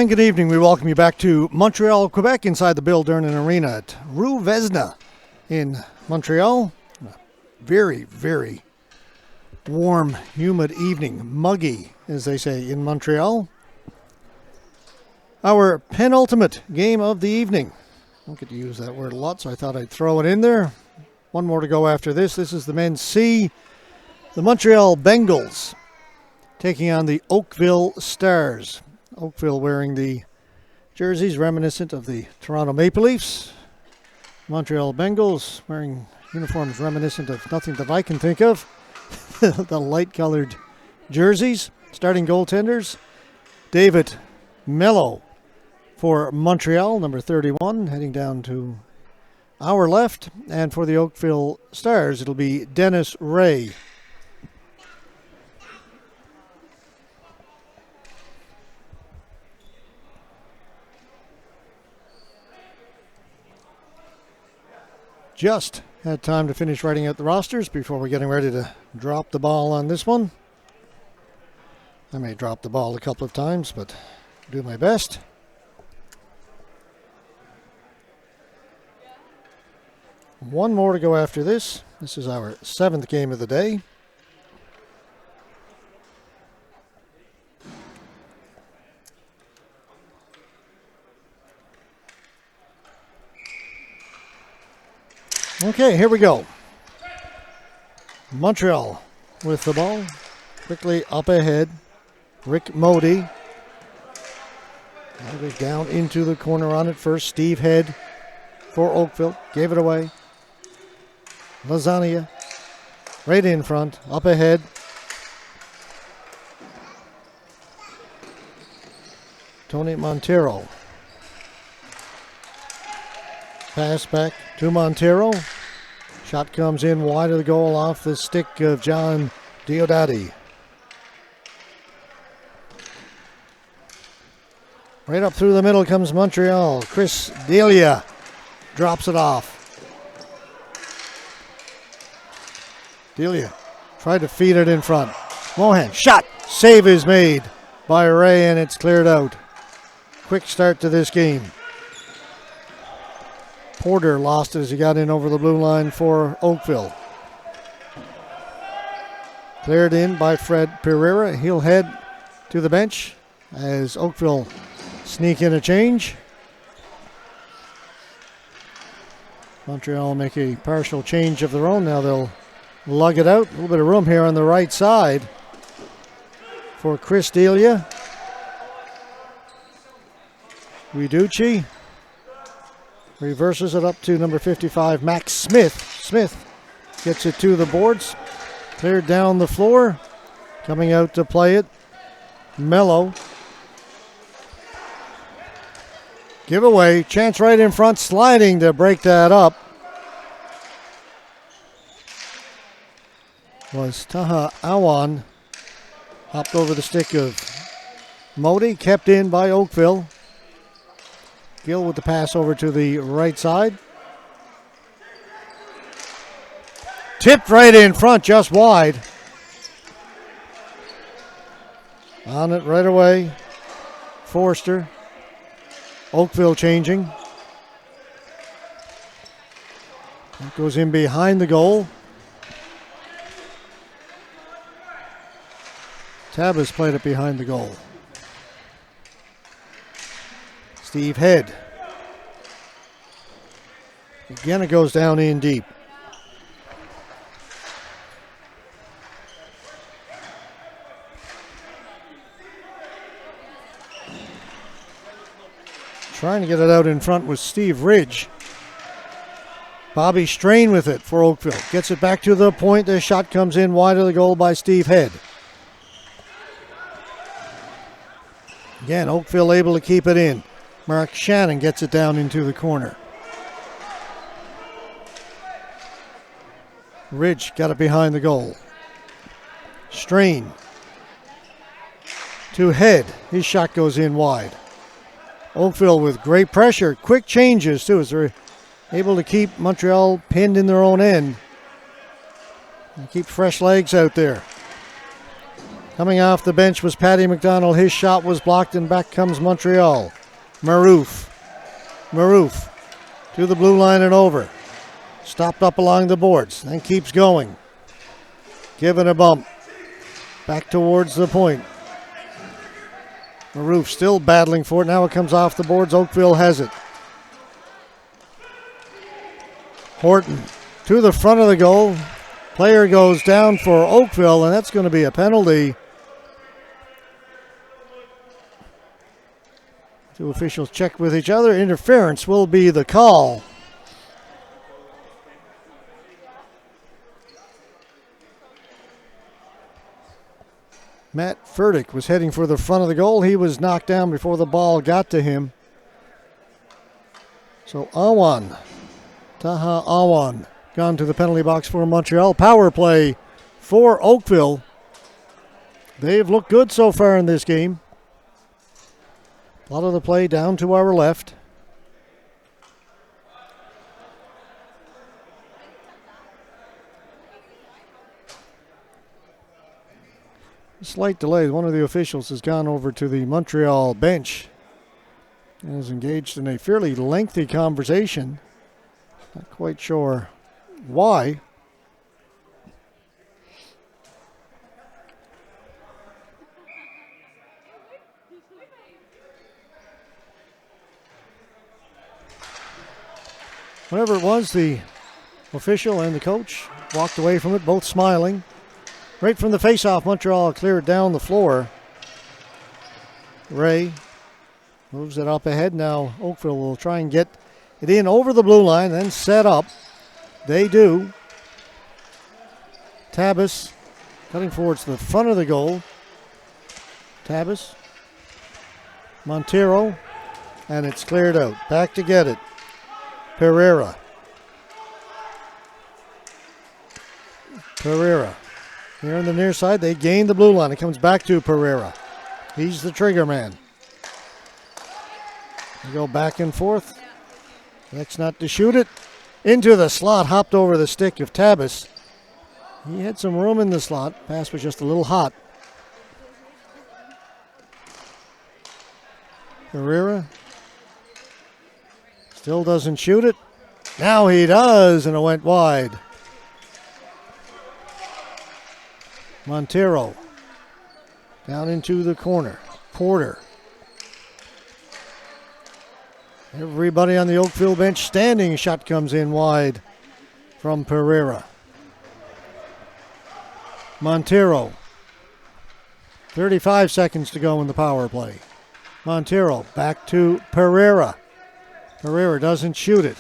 And good evening. We welcome you back to Montreal, Quebec, inside the Bill Dernan Arena at Rue Vesna in Montreal. Very, very warm, humid evening. Muggy, as they say in Montreal. Our penultimate game of the evening. I don't get to use that word a lot, so I thought I'd throw it in there. One more to go after this. This is the men's C. The Montreal Bengals taking on the Oakville Stars. Oakville wearing the jerseys reminiscent of the Toronto Maple Leafs. Montreal Bengals wearing uniforms reminiscent of nothing that I can think of. The light-colored jerseys. Starting goaltenders, David Mello for Montreal, number 31, heading down to our left. And for the Oakville Stars, it'll be Dennis Ray. Just had time to finish writing out the rosters before we're getting ready to drop the ball on this one. I may drop the ball a couple of times, but do my best. One more to go after this. This is our 7th game of the day. Okay, here we go. Montreal with the ball. Quickly up ahead. Rick Modi. Down into the corner on it first. Steve Head for Oakville. Gave it away. Lasagna. Right in front. Up ahead. Tony Montero. Pass back to Montero. Shot comes in wide of the goal off the stick of John Diodati. Right up through the middle comes Montreal. Chris Delia drops it off. Delia tried to feed it in front. Mohan, shot. Save is made by Ray and it's cleared out. Quick start to this game. Porter lost it as he got in over the blue line for Oakville. Cleared in by Fred Pereira. He'll head to the bench as Oakville sneak in a change. Montreal make a partial change of their own. Now they'll lug it out. A little bit of room here on the right side for Chris Delia. Guiducci reverses it up to number 55, Max Smith. Smith gets it to the boards. Cleared down the floor. Coming out to play it. Mello. Giveaway. Chance right in front. Sliding to break that up was Taha Awan. Hopped over the stick of Modi. Kept in by Oakville. Gill with the pass over to the right side. Tipped right in front, just wide. On it right away. Forster. Oakville changing. That goes in behind the goal. Tabas played it behind the goal. Steve Head. Again, it goes down in deep. Trying to get it out in front was Steve Ridge. Bobby Strain with it for Oakville. Gets it back to the point. The shot comes in wide of the goal by Steve Head. Again, Oakville able to keep it in. Mark Shannon gets it down into the corner. Ridge got it behind the goal. Strain to Head. His shot goes in wide. Oakville with great pressure. Quick changes too as they're able to keep Montreal pinned in their own end. And keep fresh legs out there. Coming off the bench was Paddy McDonald. His shot was blocked, and back comes Montreal. Marouf to the blue line and over. Stopped up along the boards, then keeps going. Given a bump. Back towards the point. Marouf still battling for it. Now it comes off the boards. Oakville has it. Horton to the front of the goal. Player goes down for Oakville, and that's going to be a penalty. Two officials check with each other. Interference will be the call. Matt Furtick was heading for the front of the goal. He was knocked down before the ball got to him. So Taha Awan, gone to the penalty box for Montreal. Power play for Oakville. They've looked good so far in this game. A lot of the play down to our left. Slight delay. One of the officials has gone over to the Montreal bench and is engaged in a fairly lengthy conversation. Not quite sure why. Whatever it was, the official and the coach walked away from it, both smiling. Right from the faceoff, Montreal cleared down the floor. Ray moves it up ahead. Now Oakville will try and get it in over the blue line, then set up. They do. Tabas cutting forward to the front of the goal. Tabas. Montero. And it's cleared out. Back to get it. Pereira. Here on the near side, they gain the blue line. It comes back to Pereira. He's the trigger man. They go back and forth. Next not to shoot it. Into the slot, hopped over the stick of Tabas. He had some room in the slot. Pass was just a little hot. Pereira still doesn't shoot it. Now he does, and it went wide. Montero down into the corner. Porter. Everybody on the Oakville bench standing. Shot comes in wide from Pereira. Montero. 35 seconds to go in the power play. Montero back to Pereira. Pereira doesn't shoot it.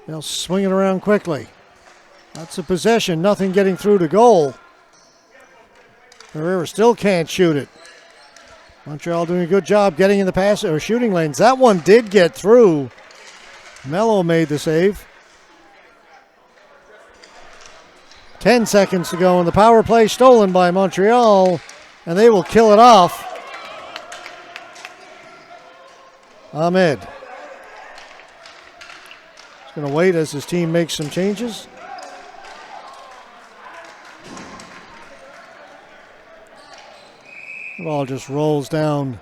They'll swing it around quickly. That's a possession. Nothing getting through to goal. Pereira still can't shoot it. Montreal doing a good job getting in the pass or shooting lanes. That one did get through. Mello made the save. 10 seconds to go in the power play. Stolen by Montreal, and they will kill it off. Ahmed. He's going to wait as his team makes some changes. The ball just rolls down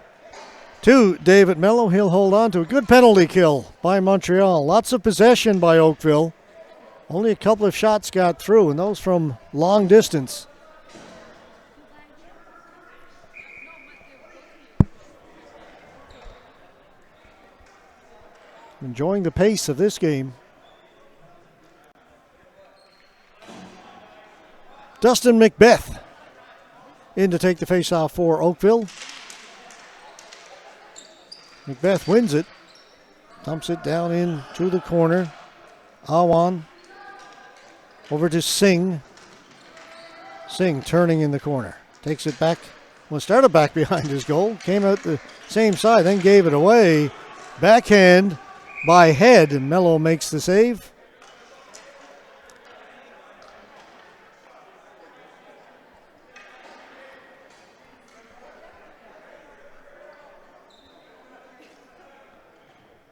to David Mello. He'll hold on to a good penalty kill by Montreal. Lots of possession by Oakville. Only a couple of shots got through, and those from long distance. Enjoying the pace of this game. Dustin Macbeth in to take the faceoff for Oakville. Macbeth wins it. Dumps it down into the corner. Awan over to Singh. Singh turning in the corner. Takes it back. Well, started back behind his goal. Came out the same side, then gave it away. Backhand by Head, and Mello makes the save.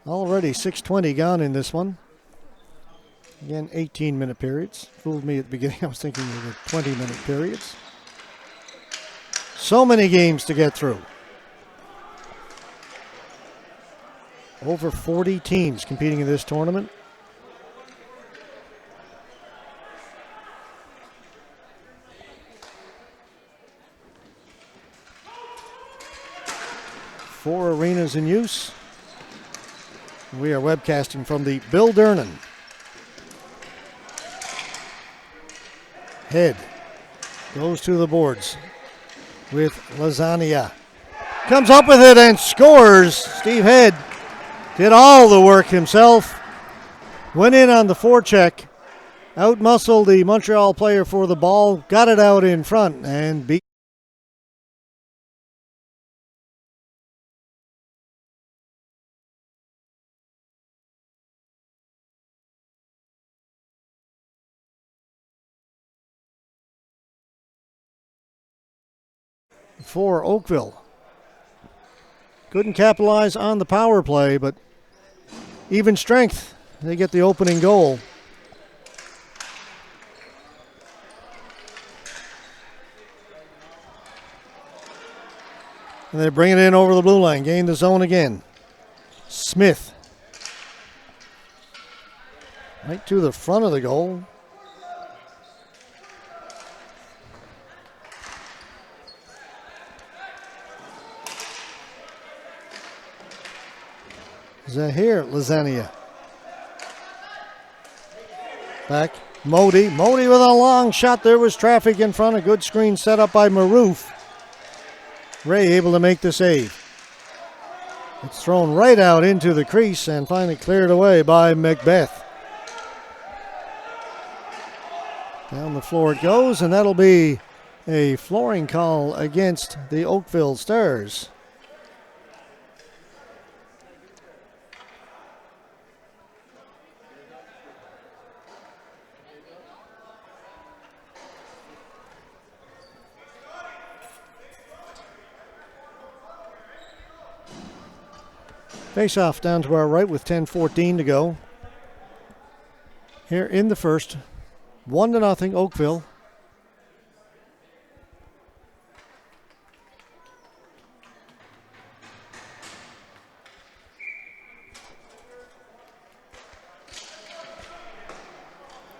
Already 6:20 gone in this one. Again, 18-minute periods. Fooled me at the beginning. I was thinking of the 20-minute periods. So many games to get through. Over 40 teams competing in this tournament. Four arenas in use. We are webcasting from the Bill Durnan. Head goes to the boards with Lasagna. Comes up with it and scores. Steve Head did all the work himself. Went in on the forecheck. Outmuscled the Montreal player for the ball. Got it out in front and beat. For Oakville. Couldn't capitalize on the power play, but even strength. They get the opening goal. And they bring it in over the blue line, gain the zone again. Smith. Right to the front of the goal. Zahir Lasagna. Back, Modi. Modi with a long shot. There was traffic in front. A good screen set up by Maroof. Ray able to make the save. It's thrown right out into the crease and finally cleared away by Macbeth. Down the floor it goes, and that'll be a flooring call against the Oakville Stars. Face off down to our right with 10:14 to go. Here in the first, 1-0 Oakville.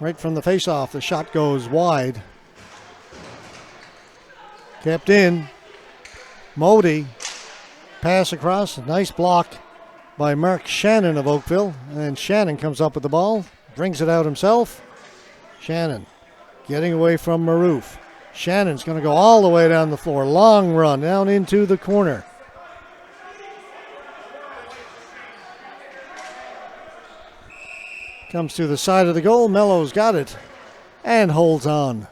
Right from the face-off, the shot goes wide. Kept in. Modi. Pass across, a nice block by Mark Shannon of Oakville. And Shannon comes up with the ball, brings it out himself. Shannon getting away from Maroof. Shannon's going to go all the way down the floor. Long run down into the corner. Comes to the side of the goal. Mello's got it and holds on.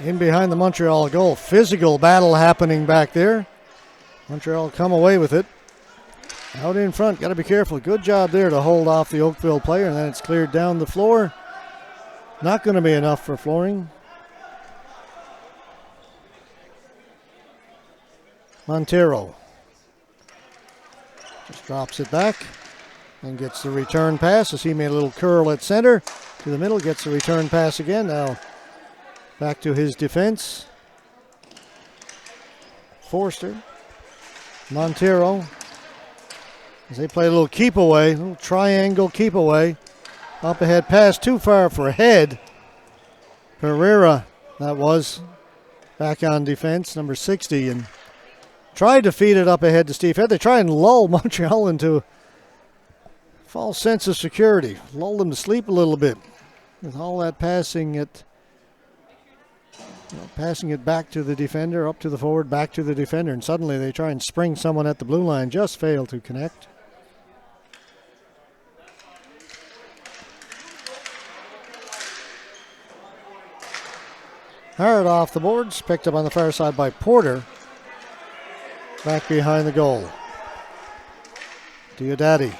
In behind the Montreal goal. Physical battle happening back there. Montreal come away with it. Out in front, got to be careful. Good job there to hold off the Oakville player, and then it's cleared down the floor. Not going to be enough for flooring. Montero just drops it back and gets the return pass as he made a little curl at center. To the middle, gets the return pass again. Now back to his defense. Forster. Montero. As they play a little keep away, a little triangle keep away. Up ahead pass too far for Head. Pereira, that was. back on defense, number 60, and tried to feed it up ahead to Steve Head. They try and lull Montreal into a false sense of security, lull them to sleep a little bit with all that passing it. Passing it back to the defender, up to the forward, back to the defender, and suddenly they try and spring someone at the blue line, just fail to connect. Hard off the boards, picked up on the far side by Porter. Back behind the goal. Diodati.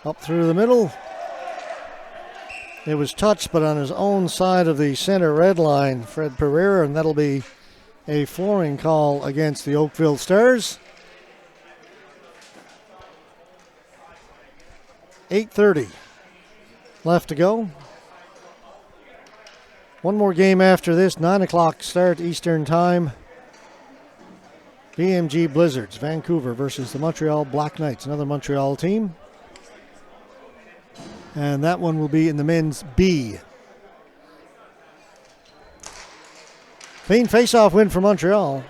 Up through the middle. It was touched, but on his own side of the center red line, Fred Pereira, and that'll be a flooring call against the Oakville Stars. 8:30 left to go. One more game after this, 9 o'clock start Eastern Time. BMG Blizzards, Vancouver versus the Montreal Black Knights, another Montreal team. And that one will be in the men's B. Clean face-off win for Montreal.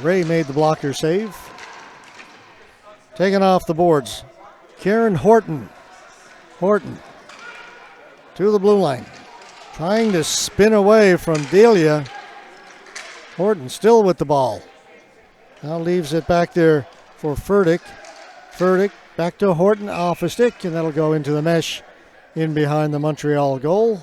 Ray made the blocker save. Taken off the boards. Kieran Horton. Horton to the blue line. Trying to spin away from Delia. Horton still with the ball. Now leaves it back there for Furtick. Furtick back to Horton off a stick, and that'll go into the mesh in behind the Montreal goal.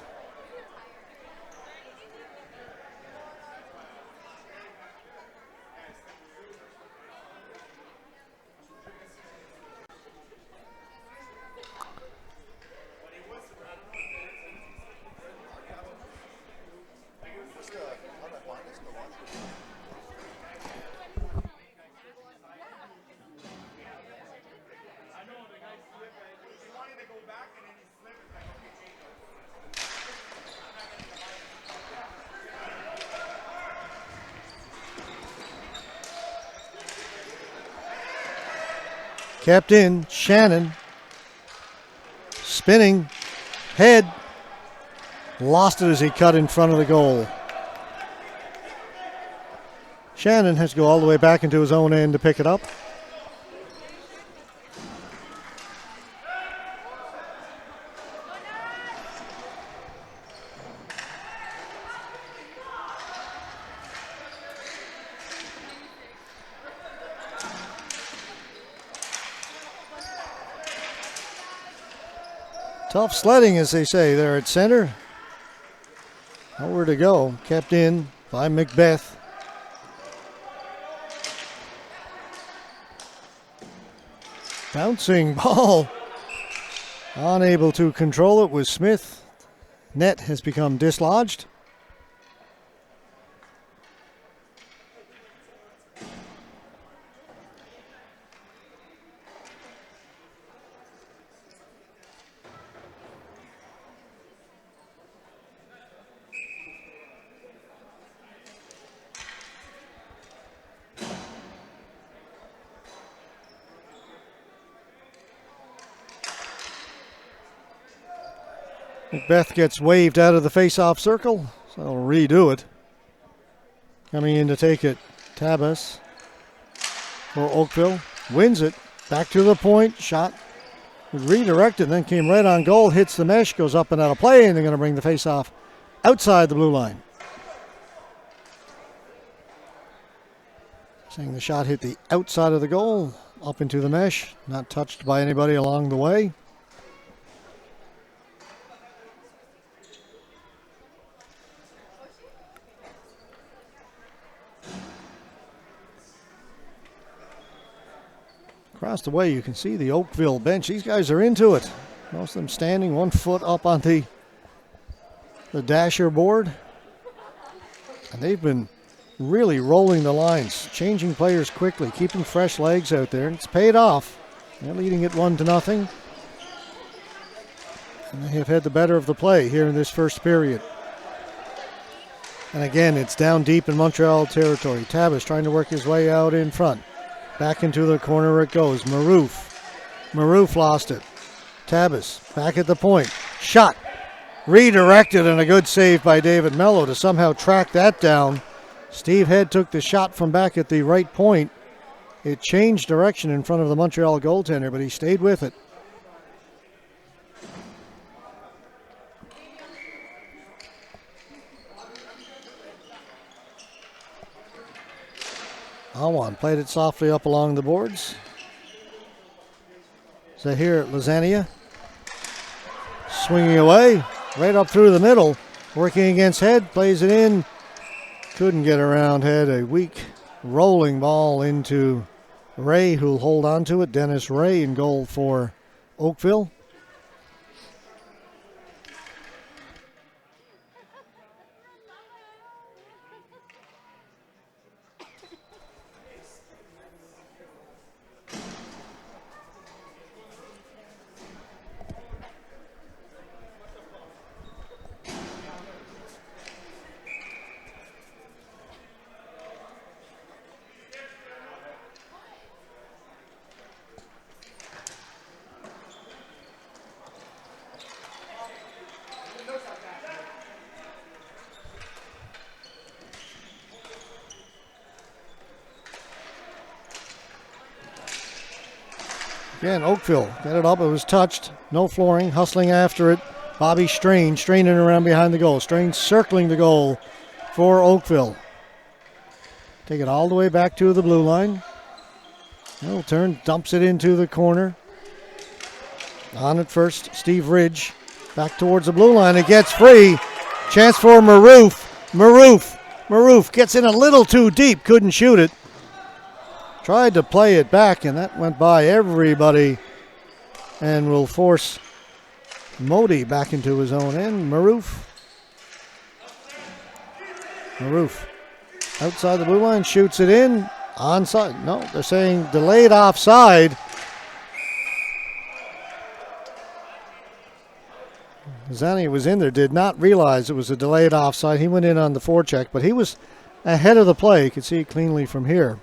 Kept in, Shannon. Spinning, head. Lost it as he cut in front of the goal. Shannon has to go all the way back into his own end to pick it up. Tough sledding, as they say, there at center. Nowhere to go. Kept in by Macbeth. Bouncing ball. Unable to control it was Smith. Net has become dislodged. Macbeth gets waved out of the face-off circle, so they'll redo it. Coming in to take it, Tabas for Oakville. Wins it, back to the point, shot redirected, then came right on goal, hits the mesh, goes up and out of play, and they're going to bring the face-off outside the blue line. Saying the shot hit the outside of the goal, up into the mesh, not touched by anybody along the way. Across the way, you can see the Oakville bench. These guys are into it. Most of them standing 1 foot up on the dasher board. And they've been really rolling the lines, changing players quickly, keeping fresh legs out there. It's paid off. They're leading it 1-0. And they have had the better of the play here in this first period. And again, it's down deep in Montreal territory. Tabas trying to work his way out in front. Back into the corner it goes. Maroof lost it. Tabbas back at the point. Shot. Redirected and a good save by David Mello to somehow track that down. Steve Head took the shot from back at the right point. It changed direction in front of the Montreal goaltender, but he stayed with it. Alwan played it softly up along the boards. Zahir Lasagna swinging away, right up through the middle, working against Head, plays it in. Couldn't get around Head. A weak rolling ball into Ray, who'll hold on to it. Dennis Ray in goal for Oakville. Again, Oakville get it up. It was touched. No flooring. Hustling after it. Bobby Strain straining around behind the goal. Strain circling the goal for Oakville. Take it all the way back to the blue line. Little turn. Dumps it into the corner. On it first. Steve Ridge. Back towards the blue line. It gets free. Chance for Maroof. Maroof gets in a little too deep. Couldn't shoot it. Tried to play it back, and that went by everybody and will force Modi back into his own end. Maroof outside the blue line, shoots it in. Onside. No, they're saying delayed offside. Zani was in there, did not realize it was a delayed offside. He went in on the forecheck, but he was ahead of the play. You could see it cleanly from here.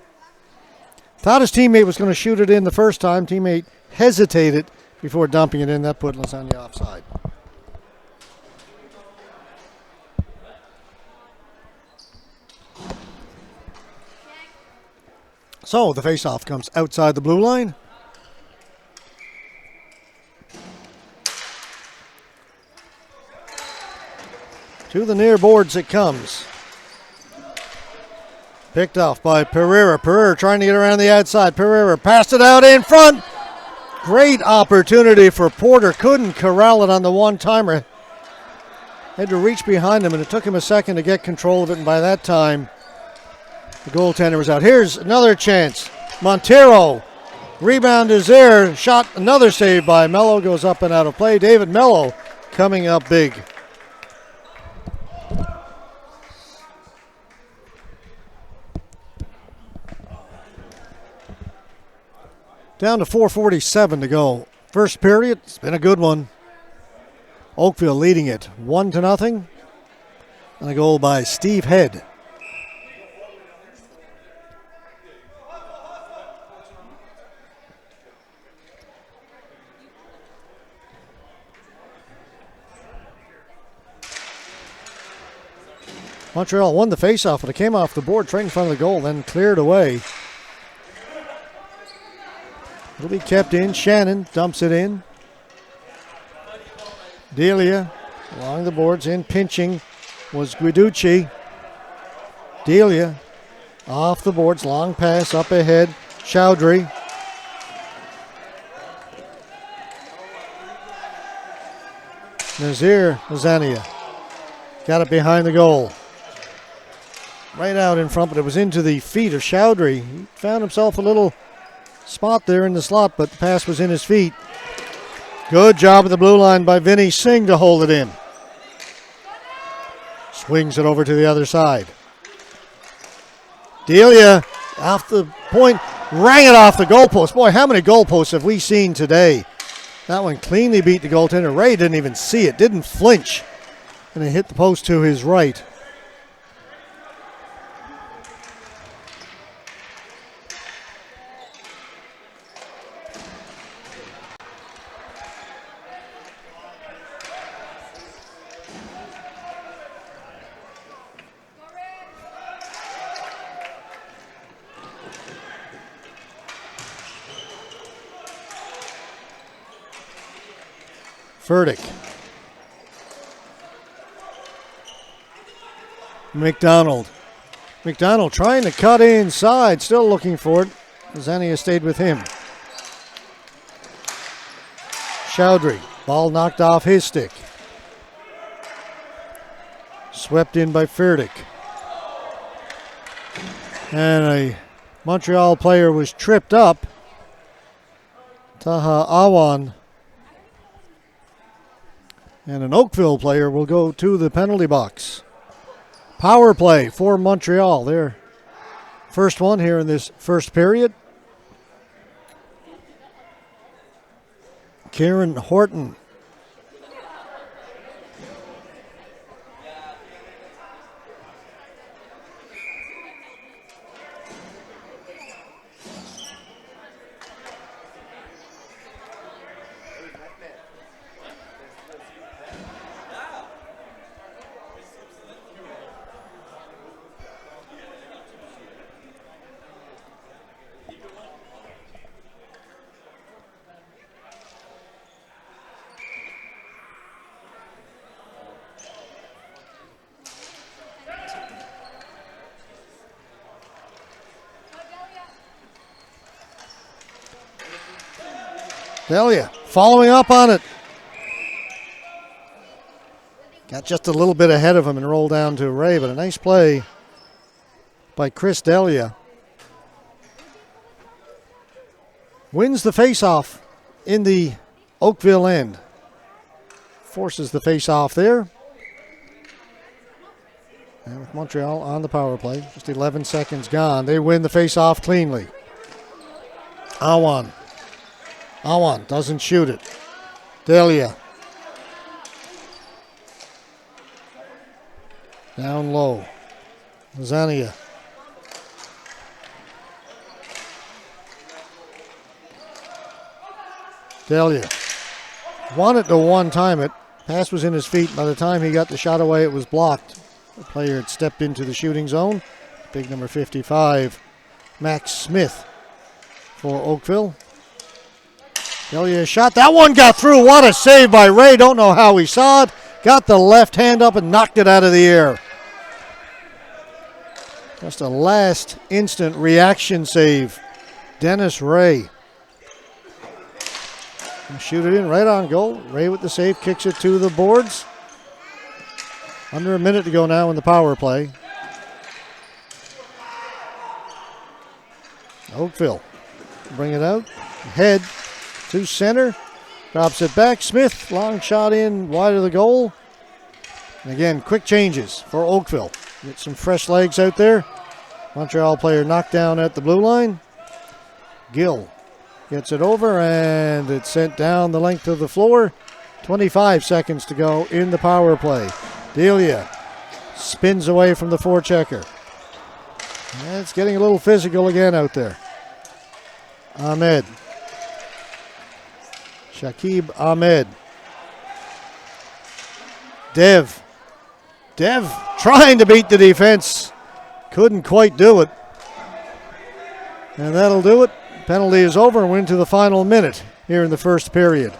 Thought his teammate was going to shoot it in the first time. Teammate hesitated before dumping it in. That put Lasagna offside. So the faceoff comes outside the blue line. To the near boards it comes. Picked off by Pereira. Pereira trying to get around the outside. Pereira passed it out in front. Great opportunity for Porter. Couldn't corral it on the one-timer. Had to reach behind him, and it took him a second to get control of it, and by that time, the goaltender was out. Here's another chance. Montero. Rebound is there. Shot, another save by Mello. Goes up and out of play. David Mello coming up big. Down to 4:47 to go. First period, it's been a good one. Oakville leading it 1-0. And a goal by Steve Head. Montreal won the faceoff, but it came off the board, right in front of the goal, then cleared away. It'll be kept in. Shannon dumps it in. Delia along the boards in. Pinching was Guiducci. Delia off the boards. Long pass up ahead. Chowdhury. Nazir Lasagna got it behind the goal. Right out in front, but it was into the feet of Chowdhury. He found himself a little spot there in the slot, but the pass was in his feet. Good job at the blue line by Vinny Singh to hold it in. Swings it over to the other side. Delia off the point, rang it off the goalpost. Boy, how many goalposts have we seen today? That one cleanly beat the goaltender. Ray didn't even see it, didn't flinch, and it hit the post to his right. Furtick. McDonald. McDonald trying to cut inside, still looking for it. Zania stayed with him. Chowdhury, ball knocked off his stick. Swept in by Furtick. And a Montreal player was tripped up. Taha Awan. And an Oakville player will go to the penalty box. Power play for Montreal. Their first one here in this first period. Kieran Horton. Delia following up on it. Got just a little bit ahead of him and rolled down to Ray, but a nice play by Chris Delia. Wins the faceoff in the Oakville end. Forces the faceoff there. And with Montreal on the power play, just 11 seconds gone, they win the faceoff cleanly. Awan doesn't shoot it. Delia. Down low. Zania. Delia. Wanted to one-time it. Pass was in his feet. By the time he got the shot away, it was blocked. The player had stepped into the shooting zone. Big number 55, Max Smith for Oakville. Delia shot. That one got through. What a save by Ray. Don't know how he saw it. Got the left hand up and knocked it out of the air. Just a last instant reaction save. Dennis Ray. And shoot it in right on goal. Ray with the save, kicks it to the boards. Under a minute to go now in the power play. Oakville bring it out. Head to center. Drops it back. Smith, long shot in wide of the goal. And again, quick changes for Oakville. Get some fresh legs out there. Montreal player knocked down at the blue line. Gill gets it over and it's sent down the length of the floor. 25 seconds to go in the power play. Delia spins away from the forechecker. And it's getting a little physical again out there. Ahmed. Shakib Ahmed. Dev trying to beat the defense. Couldn't quite do it. And that'll do it. Penalty is over and we're into the final minute here in the first period.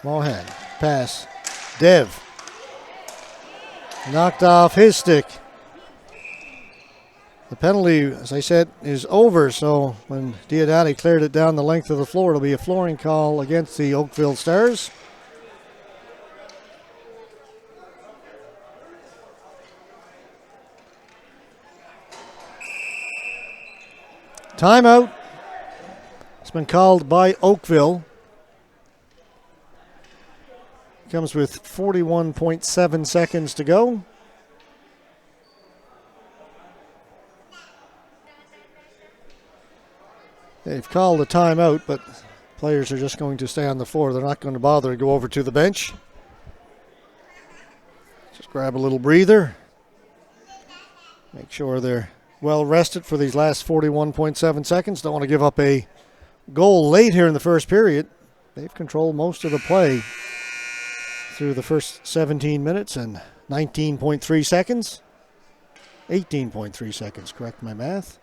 Mohan, pass. Dev. Knocked off his stick. The penalty, as I said, is over, so when Diodati cleared it down the length of the floor, it'll be a flooring call against the Oakville Stars. Timeout. It's been called by Oakville. Comes with 41.7 seconds to go. They've called a timeout, but players are just going to stay on the floor. They're not going to bother to go over to the bench. Just grab a little breather. Make sure they're well rested for these last 41.7 seconds. Don't want to give up a goal late here in the first period. They've controlled most of the play through the first 17 minutes, and 19.3 seconds. 18.3 seconds, correct my math.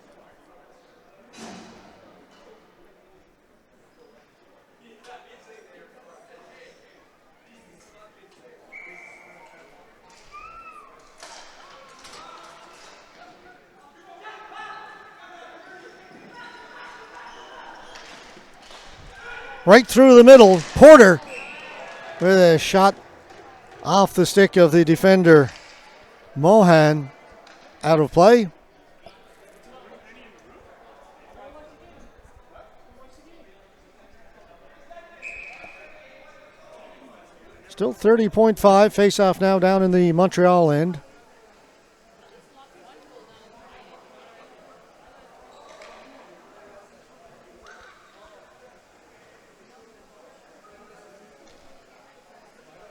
Right through the middle, Porter with a shot off the stick of the defender, Mohan, out of play. Still 30.5, face-off now down in the Montreal end.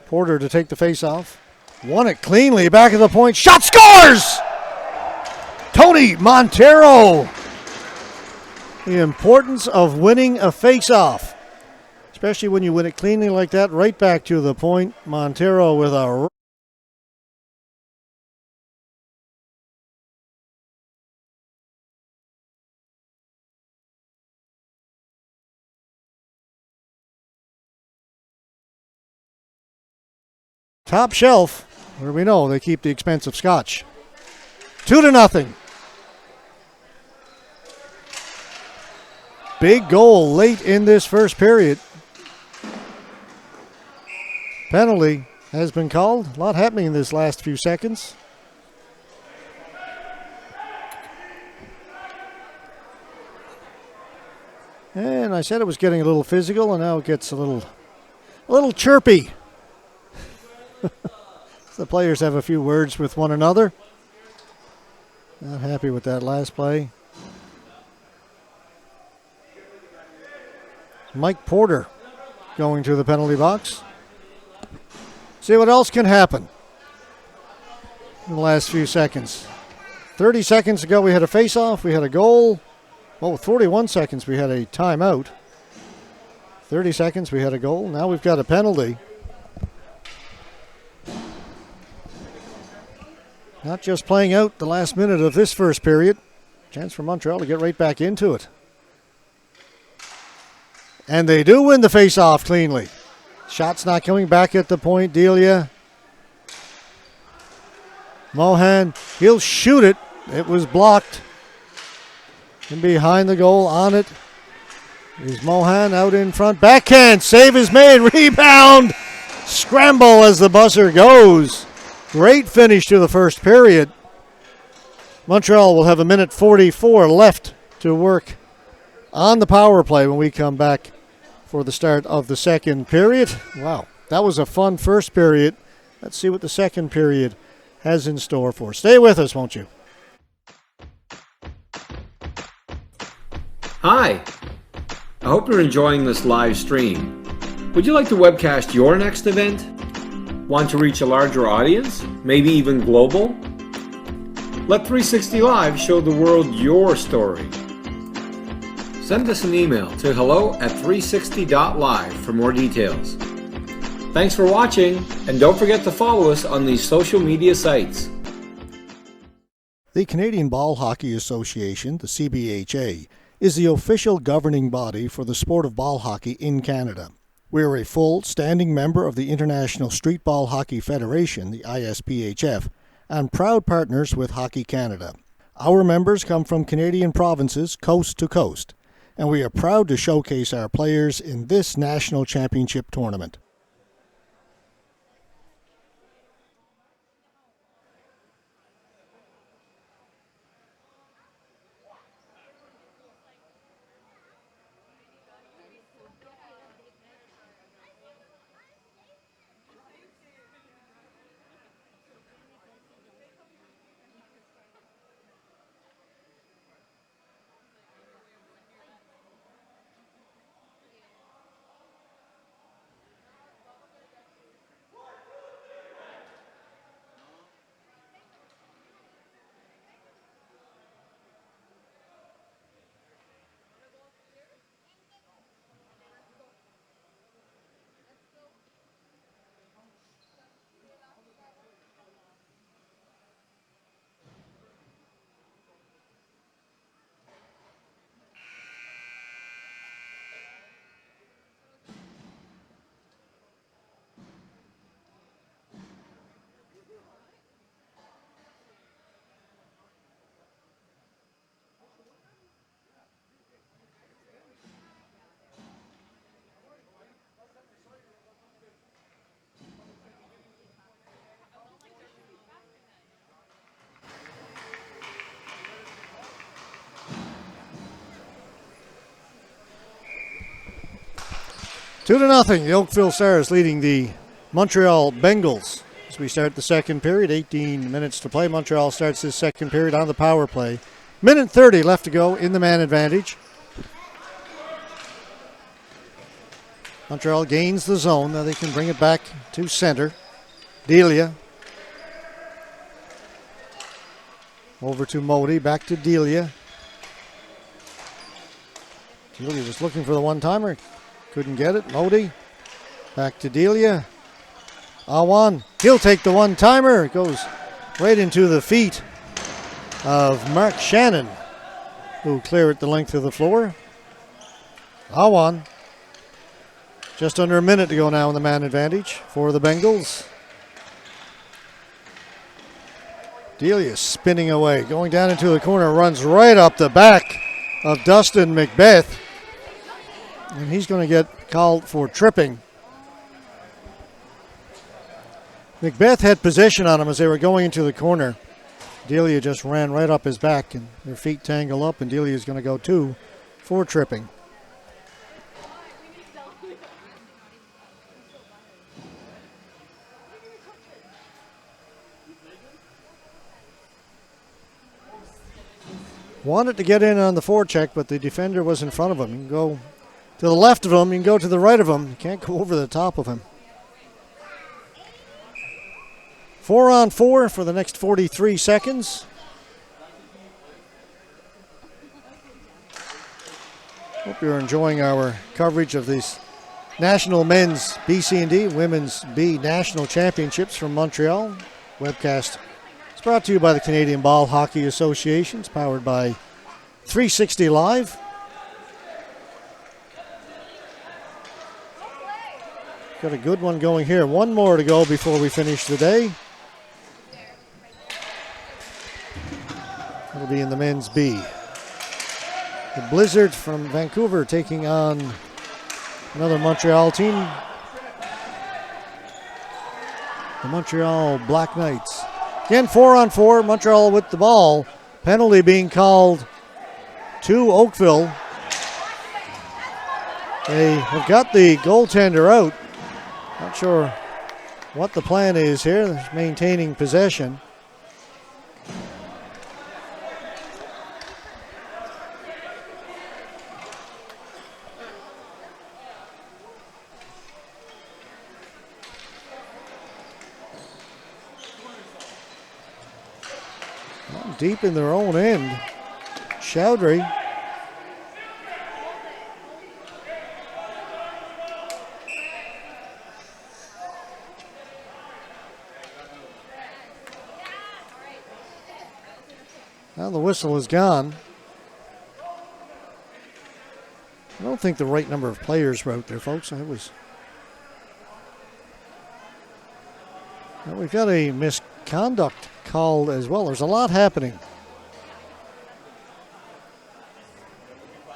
Porter to take the face-off. Won it cleanly, back of the point. Shot, scores! Tony Montero. The importance of winning a face-off, especially when you win it cleanly like that, right back to the point. Montero with a top shelf, where we know they keep the expensive scotch. 2-0. Big goal late in this first period. Penalty has been called. A lot happening in this last few seconds. And I said it was getting a little physical, and now it gets a little chirpy. The players have a few words with one another. Not happy with that last play. Mike Porter going to the penalty box. See what else can happen in the last few seconds. 30 seconds ago we had a face-off, we had a goal. Well, with 41 seconds we had a timeout. 30 seconds we had a goal. Now we've got a penalty. Not just playing out the last minute of this first period. Chance for Montreal to get right back into it. And they do win the face-off cleanly. Shot's not coming back at the point. Delia. Mohan, he'll shoot it. It was blocked. And behind the goal on it is Mohan out in front. Backhand, save is made. Rebound. Scramble as the buzzer goes. Great finish to the first period. Montreal will have 1:44 left to work on the power play when we come back for the start of the second period. Wow, that was a fun first period. Let's see what the second period has in store for us. Stay with us, won't you? Hi, I hope you're enjoying this live stream. Would you like to webcast your next event? Want to reach a larger audience, maybe even global? Let 360 Live show the world your story. Send us an email to hello@360.live for more details. Thanks for watching, and don't forget to follow us on these social media sites. The Canadian Ball Hockey Association, the CBHA, is the official governing body for the sport of ball hockey in Canada. We are a full standing member of the International Street Ball Hockey Federation, the ISPHF, and proud partners with Hockey Canada. Our members come from Canadian provinces coast to coast, and we are proud to showcase our players in this national championship tournament. 2-0. The Oakville Stars leading the Montreal Bengals as we start the second period. 18 minutes to play. Montreal starts this second period on the power play. Minute 30 left to go in the man advantage. Montreal gains the zone. Now they can bring it back to center. Delia. Over to Modi. Back to Delia. Delia was looking for the one-timer. Couldn't get it. Modi. Back to Delia. Awan. He'll take the one-timer. It goes right into the feet of Mark Shannon, who clear it the length of the floor. Awan. Just under a minute to go now in the man advantage for the Bengals. Delia spinning away, going down into the corner, runs right up the back of Dustin Macbeth. And he's going to get called for tripping. Macbeth had possession on him as they were going into the corner. Delia just ran right up his back, and their feet tangle up, and Delia's going to go 2 for tripping. Wanted to get in on the forecheck, but the defender was in front of him. You can go to the left of him, you can go to the right of him. You can't go over the top of him. 4-on-4 for the next 43 seconds. Hope you're enjoying our coverage of these National Men's BC&D, Women's B National Championships from Montreal. Webcast is brought to you by the Canadian Ball Hockey Association. It's powered by 360 Live. Got a good one going here. One more to go before we finish the day. It'll be in the men's B. The Blizzard from Vancouver taking on another Montreal team. The Montreal Black Knights. Again, 4-on-4. Montreal with the ball. Penalty being called to Oakville. They have got the goaltender out. Not sure what the plan is here. They're maintaining possession. Deep in their own end. Chowdhury. Now the whistle is gone. I don't think the right number of players were out there, folks. Well, we've got a misconduct called as well. There's a lot happening.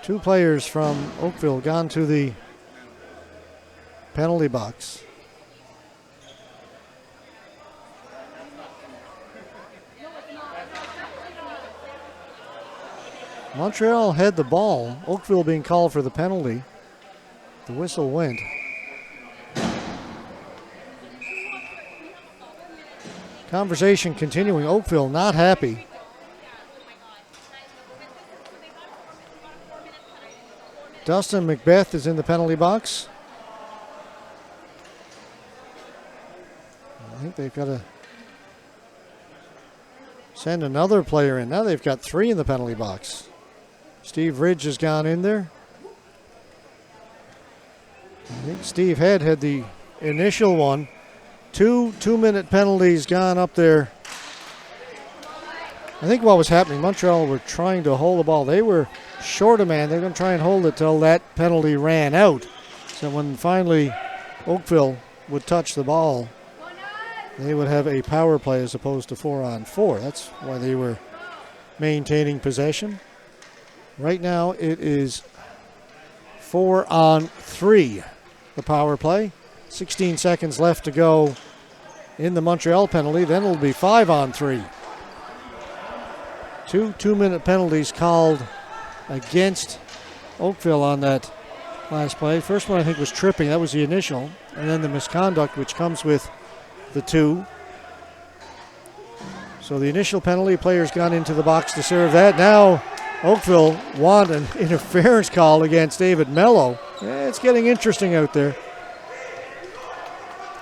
2 players from Oakville gone to the penalty box. Montreal had the ball. Oakville being called for the penalty. The whistle went. Conversation continuing. Oakville not happy. Dustin Macbeth is in the penalty box. I think they've got to send another player in. Now they've got 3 in the penalty box. Steve Ridge has gone in there. I think Steve Head had the initial one. 2 2-minute penalties gone up there. I think what was happening, Montreal were trying to hold the ball. They were short a man. They're going to try and hold it till that penalty ran out. So when finally Oakville would touch the ball, they would have a power play as opposed to 4-on-4. That's why they were maintaining possession. Right now it is 4-on-3, the power play. 16 seconds left to go in the Montreal penalty. Then it'll be 5-on-3. 2 2-minute penalties called against Oakville on that last play. First one I think was tripping. That was the initial. And then the misconduct, which comes with the 2. So the initial penalty, player's gone into the box to serve that. Now Oakville want an interference call against David Mello. It's getting interesting out there.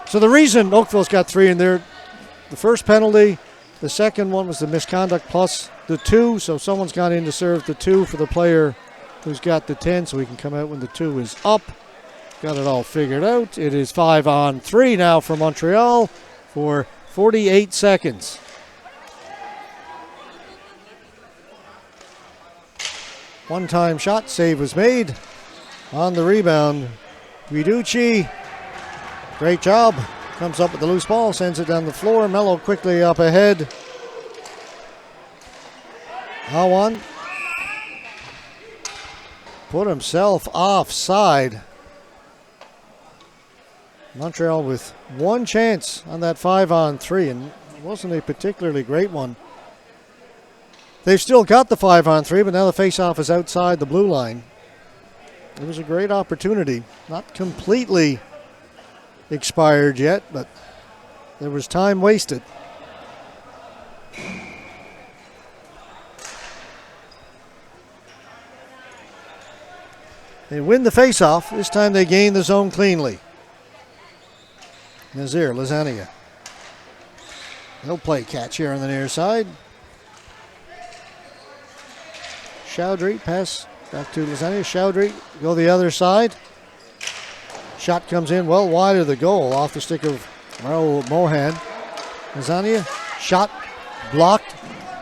So the reason Oakville's got 3 in there, the first penalty, the second one was the misconduct plus the 2. So someone's gone in to serve the 2 for the player who's got the 10, so he can come out when the 2 is up. Got it all figured out. It is 5-on-3 now for Montreal for 48 seconds. One-time shot, save was made. On the rebound, Guiducci, great job. Comes up with the loose ball, sends it down the floor. Mello quickly up ahead. Awan put himself offside. Montreal with one chance on that 5-on-3, and it wasn't a particularly great one. They've still got the 5-on-3, but now the face-off is outside the blue line. It was a great opportunity. Not completely expired yet, but there was time wasted. They win the face-off. This time they gain the zone cleanly. Nazir, Lasagna. He'll play catch here on the near side. Chaudry, pass back to Lasagna. Chaudry, go the other side. Shot comes in well wide of the goal, off the stick of Raul Mohan. Lasagna, shot blocked.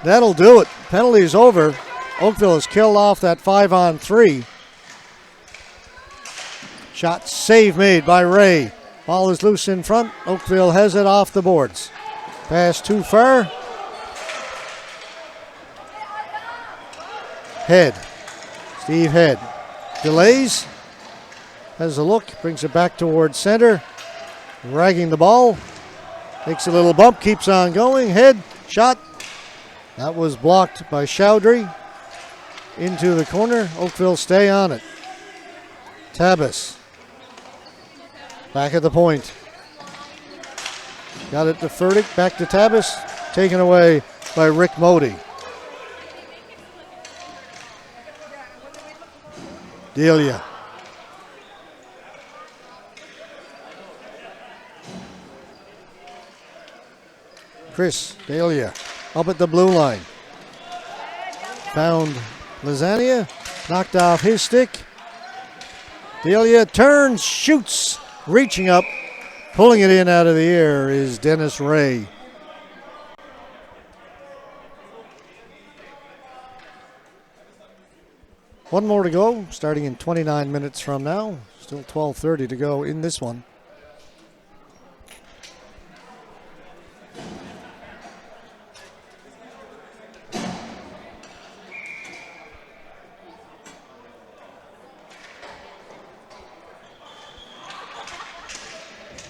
That'll do it. Penalty is over. Oakville has killed off that 5-on-3. Shot save made by Ray. Ball is loose in front. Oakville has it off the boards. Pass too far. Head. Steve Head delays. Has a look. Brings it back towards center. Ragging the ball. Takes a little bump. Keeps on going. Head. Shot. That was blocked by Chaudry. Into the corner. Oakville stay on it. Tabas. Back at the point. Got it to Furtick. Back to Tabas. Taken away by Rick Modi. Delia. Chris Delia up at the blue line. Found Lasagna. Knocked off his stick. Delia turns, shoots. Reaching up, pulling it in out of the air is Dennis Ray. One more to go, starting in 29 minutes from now. Still 12:30 to go in this one.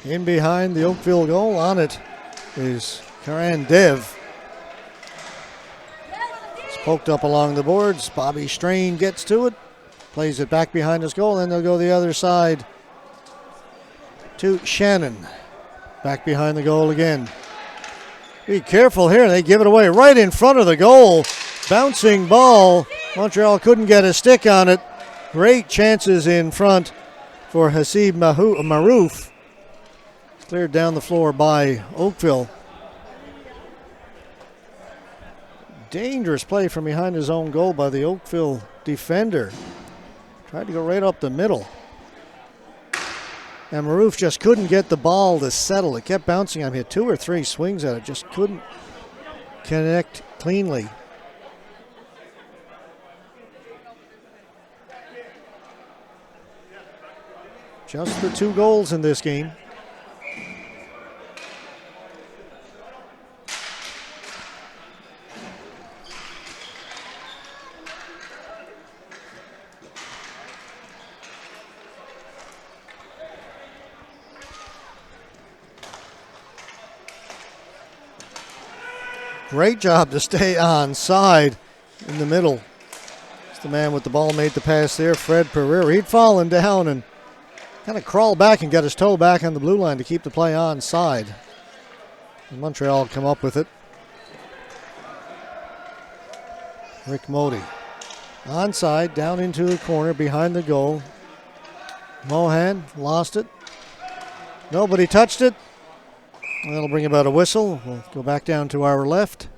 In behind the Oakville goal, on it is Karan Dev. It's poked up along the boards. Bobby Strain gets to it, plays it back behind his goal, then they'll go the other side to Shannon. Back behind the goal again. Be careful here, they give it away right in front of the goal. Bouncing ball. Montreal couldn't get a stick on it. Great chances in front for Hasib Marouf. Cleared down the floor by Oakville. Dangerous play from behind his own goal by the Oakville defender. Tried to go right up the middle. And Marouf just couldn't get the ball to settle. It kept bouncing on him. He had 2 or 3 swings at it. Just couldn't connect cleanly. Just the 2 goals in this game. Great job to stay on side in the middle. The man with the ball made the pass there, Fred Pereira. He'd fallen down and kind of crawled back and got his toe back on the blue line to keep the play onside. And Montreal come up with it. Rick Modi. Onside, down into the corner, behind the goal. Mohan lost it. Nobody touched it. That'll bring about a whistle. We'll go back down to our left.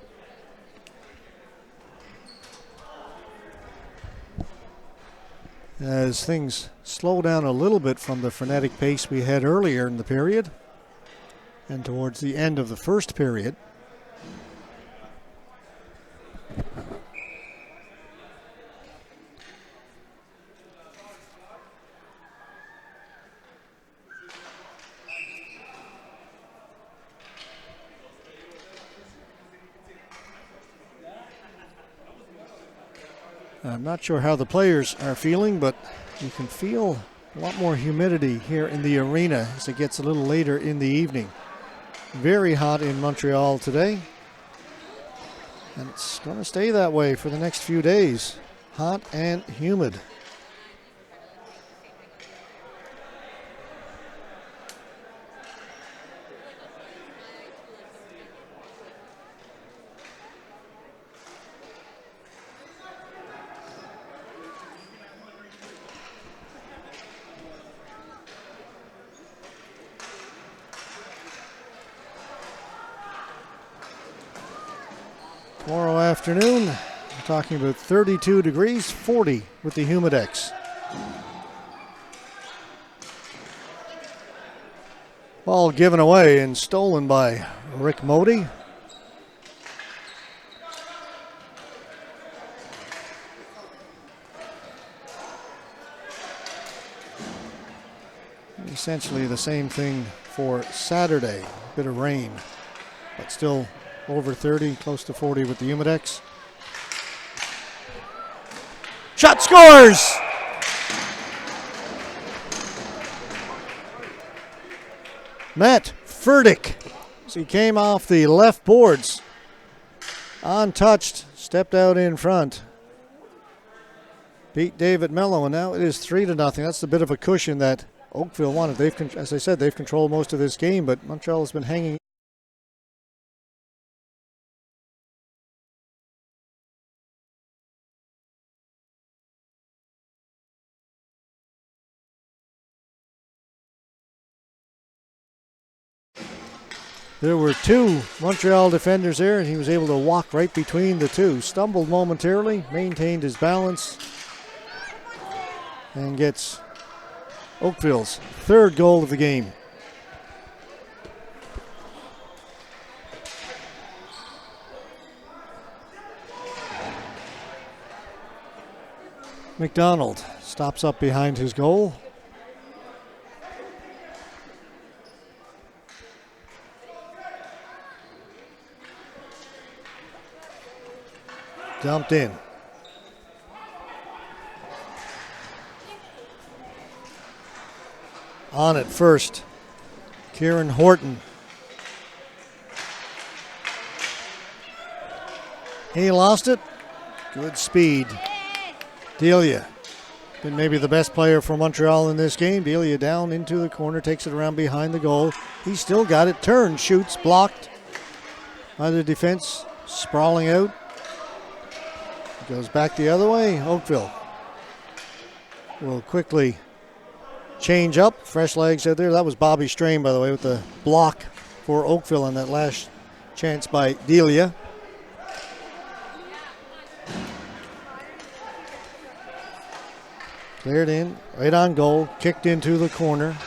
As things slow down a little bit from the frenetic pace we had earlier in the period and towards the end of the first period. I'm not sure how the players are feeling, but you can feel a lot more humidity here in the arena as it gets a little later in the evening. Very hot in Montreal today, and it's going to stay that way for the next few days. Hot and humid. Tomorrow afternoon, we're talking about 32 degrees, 40 with the Humidex. Ball given away and stolen by Rick Modi. Essentially the same thing for Saturday. A bit of rain, but still over 30, close to 40 with the Humidex. Shot scores! Matt Furtick, as he came off the left boards, untouched, stepped out in front. Beat David Mello, and now it is 3-0. That's a bit of a cushion that Oakville wanted. As I said, they've controlled most of this game, but Montreal has been hanging. There were two Montreal defenders there, and he was able to walk right between the two. Stumbled momentarily, maintained his balance, and gets Oakville's third goal of the game. McDonald stops up behind his goal. Dumped in. On it first, Kieran Horton. He lost it. Good speed. Delia, been maybe the best player for Montreal in this game. Delia down into the corner, takes it around behind the goal. He's still got it. Turns, shoots, blocked by the defense, sprawling out. Goes back the other way. Oakville will quickly change up. Fresh legs out there. That was Bobby Strain, by the way, with the block for Oakville on that last chance by Delia. Cleared in, right on goal, kicked into the corner.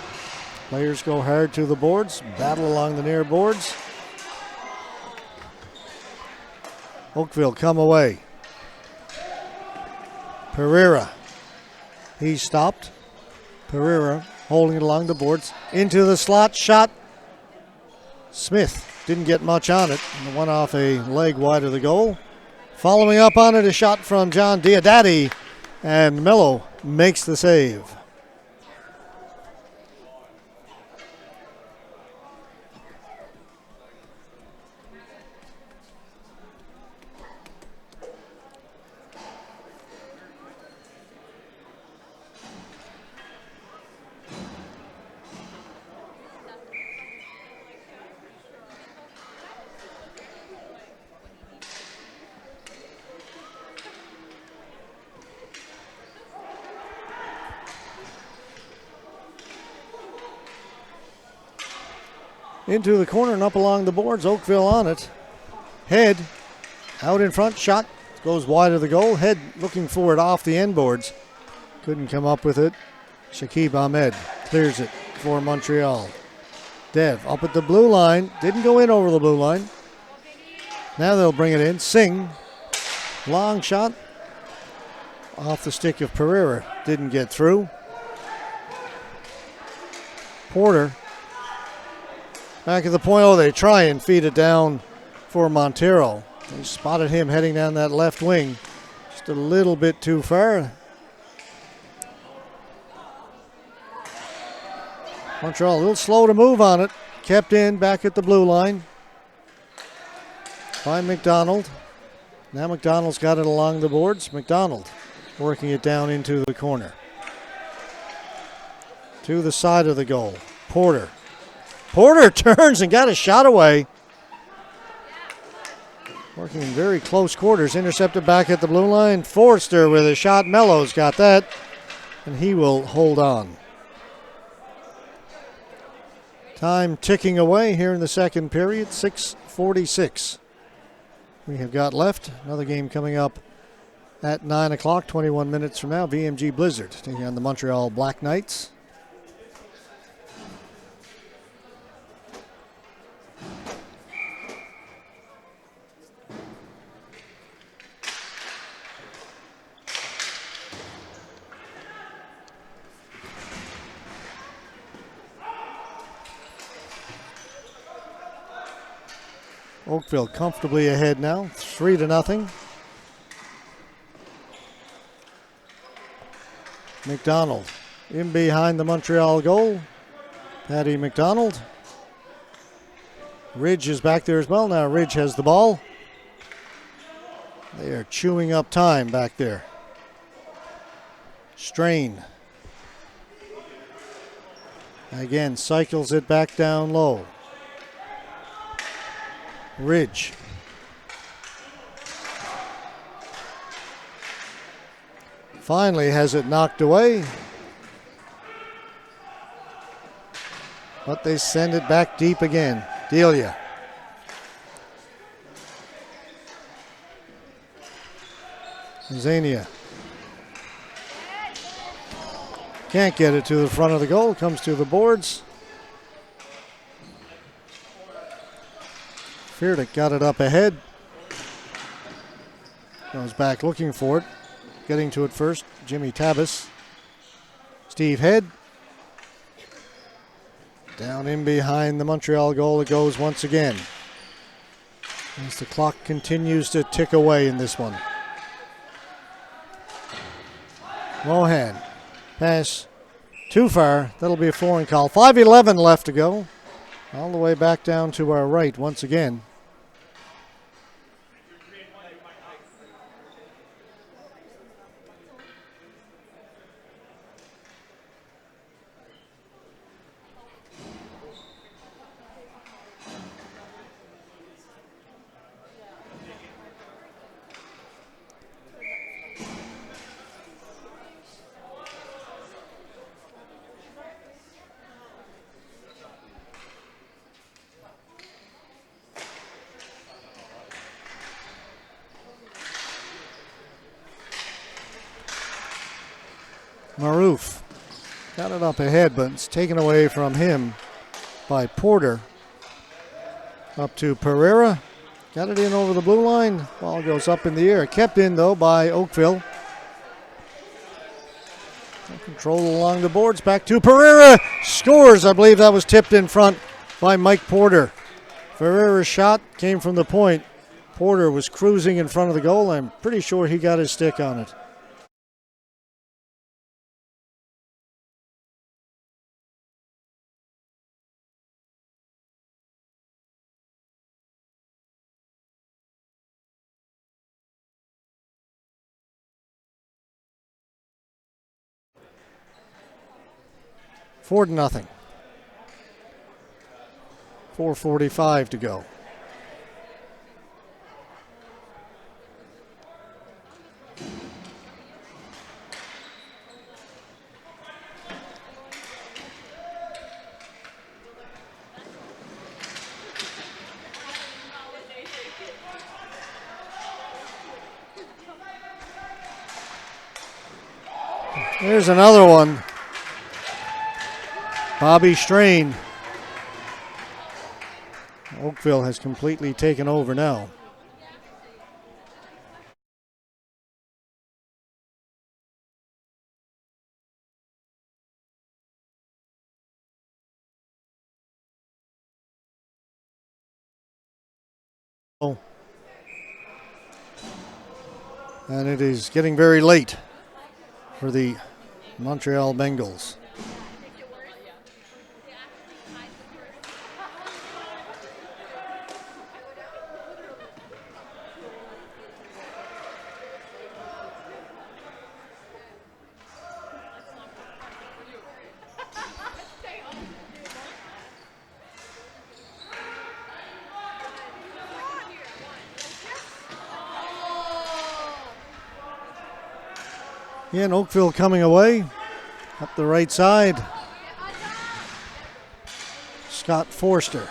Players go hard to the boards, battle along the near boards. Oakville come away. Pereira, he stopped. Pereira holding it along the boards. Into the slot, shot. Smith didn't get much on it. And went off a leg wide of the goal. Following up on it, a shot from John Diodati. And Mello makes the save. into the corner and up along the boards. Oakville on it. Head out in front, shot goes wide of the goal. Head looking for it off the end boards. Couldn't come up with it. Shakib Ahmed clears it for Montreal. Dev up at the blue line. Didn't go in over the blue line. Now they'll bring it in. Singh. Long shot. Off the stick of Pereira. Didn't get through. Porter. Back at the point. Oh, they try and feed it down for Montero. They spotted him heading down that left wing. Just a little bit too far. Montreal a little slow to move on it. Kept in back at the blue line by McDonald. Now McDonald's got it along the boards. McDonald working it down into the corner. To the side of the goal. Porter. Porter turns and got a shot away. Working in very close quarters. Intercepted back at the blue line. Forster with a shot. Mello's got that. And he will hold on. Time ticking away here in the second period. 6:46 we have got left. Another game coming up at 9 o'clock, 21 minutes from now. VMG Blizzard taking on the Montreal Black Knights. Oakville comfortably ahead now, 3-0. McDonald in behind the Montreal goal. Paddy McDonald. Ridge is back there as well. Now Ridge has the ball. They are chewing up time back there. Strain. Again, cycles it back down low. Ridge. Finally has it knocked away. But they send it back deep again. Delia. Zania. Can't get it to the front of the goal. Comes to the boards. Feardick got it up ahead. Goes back looking for it. Getting to it first, Jimmy Tabas. Steve Head. Down in behind the Montreal goal it goes once again. As the clock continues to tick away in this one. Mohan. Pass too far. That'll be a foreign call. 5:11 left to go. All the way back down to our right once again. Maroof got it up ahead, but it's taken away from him by Porter. Up to Pereira. Got it in over the blue line. Ball goes up in the air. Kept in, though, by Oakville. Control along the boards. Back to Pereira. Scores. I believe that was tipped in front by Mike Porter. Pereira's shot came from the point. Porter was cruising in front of the goal. I'm pretty sure he got his stick on it. Four to nothing. 4:45 to go. There's another one. Bobby Strain. Oakville has completely taken over now. And it is getting very late for the Montreal Bengals. Again, Oakville coming away up the right side. Scott Forster.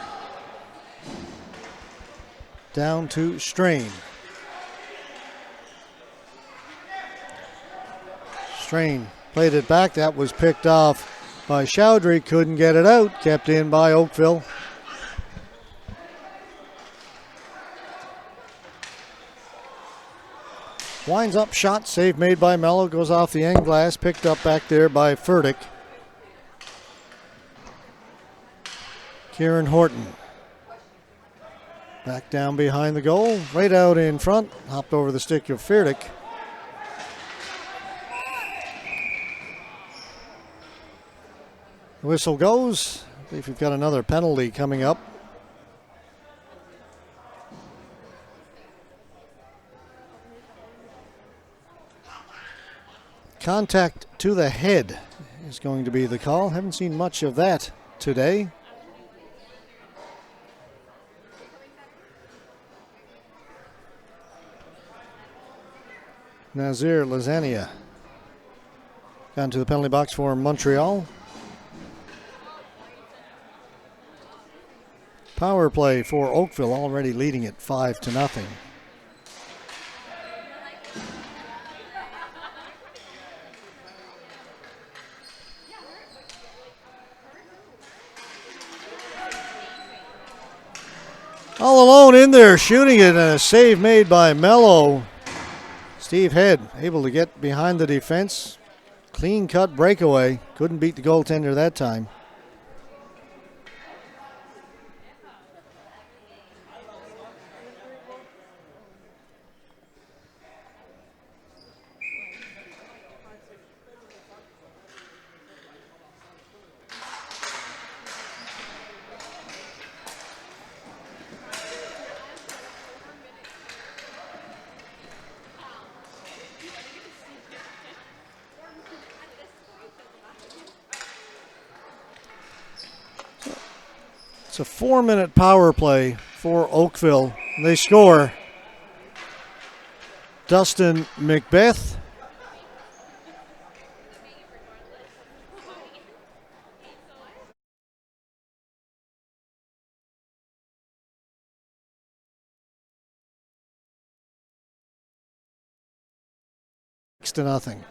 Down to Strain. Strain played it back. That was picked off by Chowdhury. Couldn't get it out. Kept in by Oakville. Winds up, shot, save made by Mello, goes off the end glass, picked up back there by Furtick. Kieran Horton. Back down behind the goal, right out in front, hopped over the stick of Furtick. The whistle goes. I believe we've got another penalty coming up. Contact to the head is going to be the call. Haven't seen much of that today. Nazir Lasagna down to the penalty box for Montreal. Power play for Oakville, already leading it 5-0. All alone in there, shooting it, and a save made by Mello. Steve Head able to get behind the defense. Clean cut breakaway. Couldn't beat the goaltender that time. It's a 4-minute power play for Oakville. They score. Dustin Macbeth. To nothing.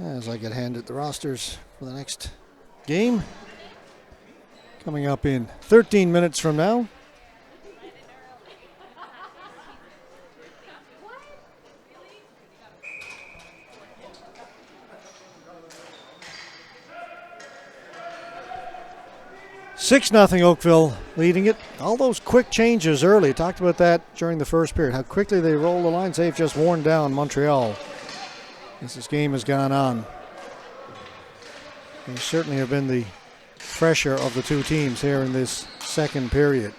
As I get handed the rosters for the next game, coming up in 13 minutes from now. Six 0 Oakville leading it. All those quick changes early. Talked about that during the first period. How quickly they roll the lines. They've just worn down Montreal as this game has gone on. They certainly have been the fresher of the two teams here in this second period,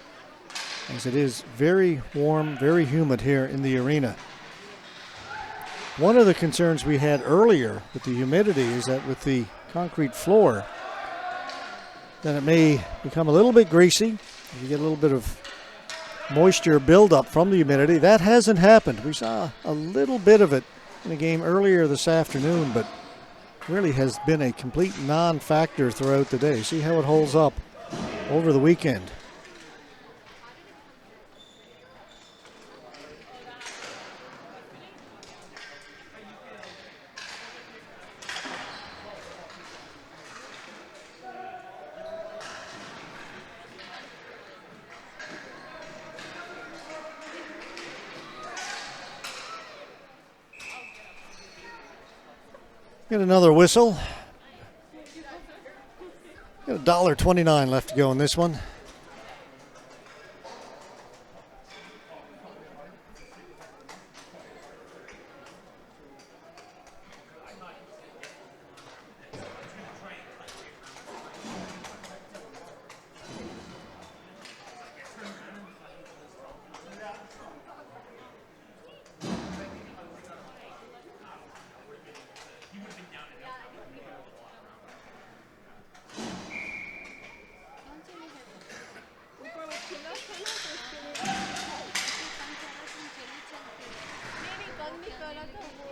as it is very warm, very humid here in the arena. One of the concerns we had earlier with the humidity is that with the concrete floor, then it may become a little bit greasy. You get a little bit of moisture buildup from the humidity. That hasn't happened. We saw a little bit of it in a game earlier this afternoon, but really has been a complete non-factor throughout the day. See how it holds up over the weekend. Get another whistle. Got $1.29 left to go in this one.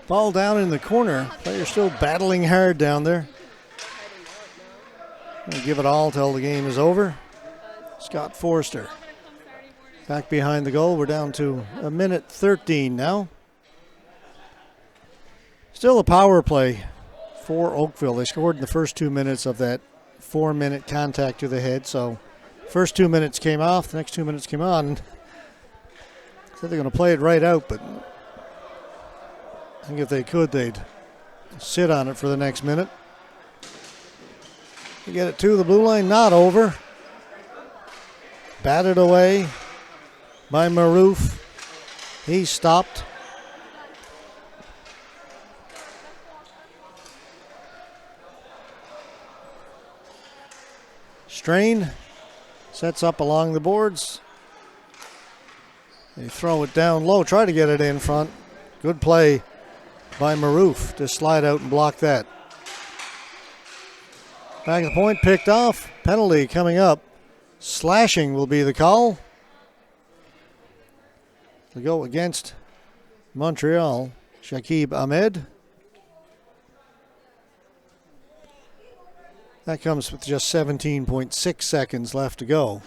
Ball down in the corner. Players still battling hard down there. Gonna give it all till the game is over. Scott Forster back behind the goal. We're down to 1:13 now. Still a power play for Oakville. They scored in the first 2 minutes of that 4-minute contact to the head. So first 2 minutes came off, the next 2 minutes came on. Said they're going to play it right out, but I think if they could, they'd sit on it for the next minute. They get it to the blue line, not over. Batted away by Maroof. He stopped. Strain sets up along the boards. They throw it down low, try to get it in front. Good play by Maroof to slide out and block that. Back at the point, picked off. Penalty coming up. Slashing will be the call. To go against Montreal, Shakib Ahmed. That comes with just 17.6 seconds left to go.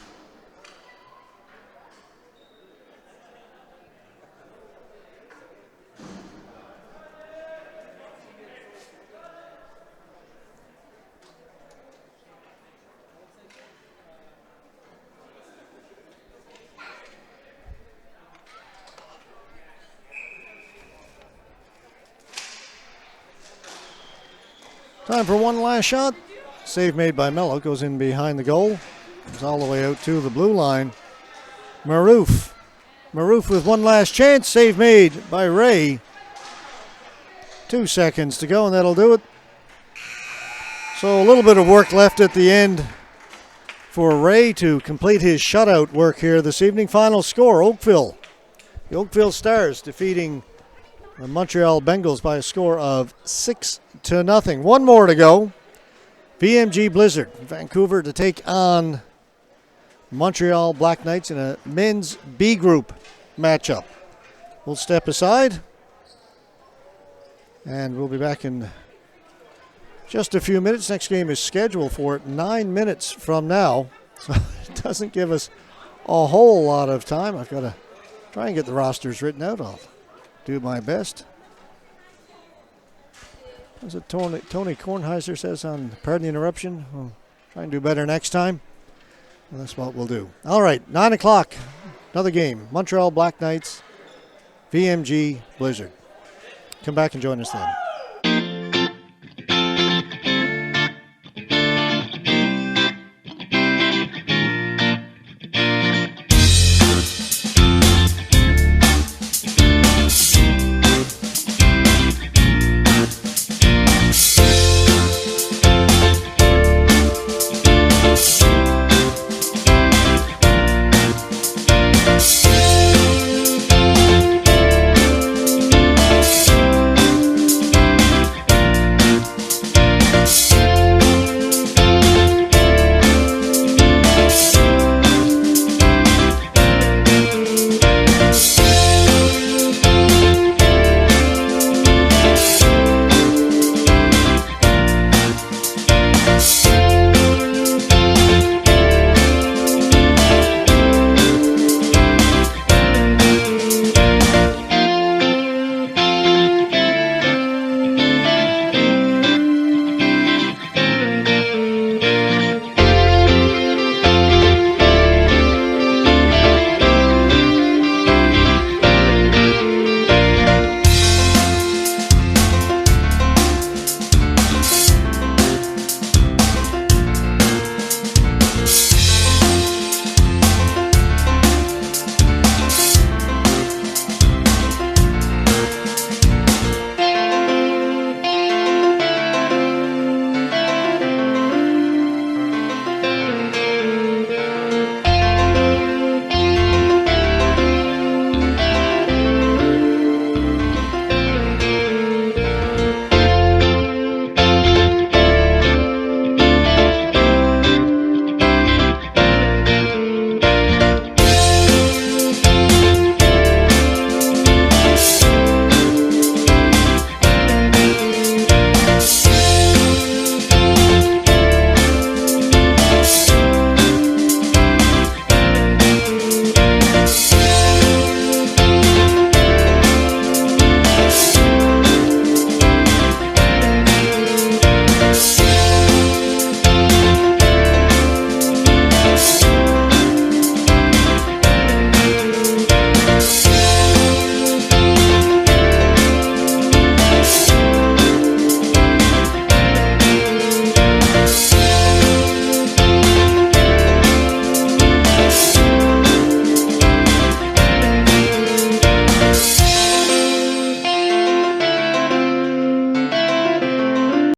Time for one last shot. Save made by Mello. Goes in behind the goal. Comes all the way out to the blue line. Maroof. Maroof with one last chance. Save made by Ray. 2 seconds to go, and that'll do it. So a little bit of work left at the end for Ray to complete his shutout work here this evening. Final score, Oakville. The Oakville Stars defeating the Montreal Bengals by a score of 6-0. One more to go. VMG Blizzard, Vancouver, to take on Montreal Black Knights in a men's B group matchup. We'll step aside, and we'll be back in just a few minutes. Next game is scheduled for 9 minutes from now, so it doesn't give us a whole lot of time. I've got to try and get the rosters written out. I'll do my best. As Tony Kornheiser says on Pardon the Interruption, we'll try and do better next time. And that's what we'll do. All right, 9 o'clock, another game. Montreal Black Knights, VMG Blizzard. Come back and join us then.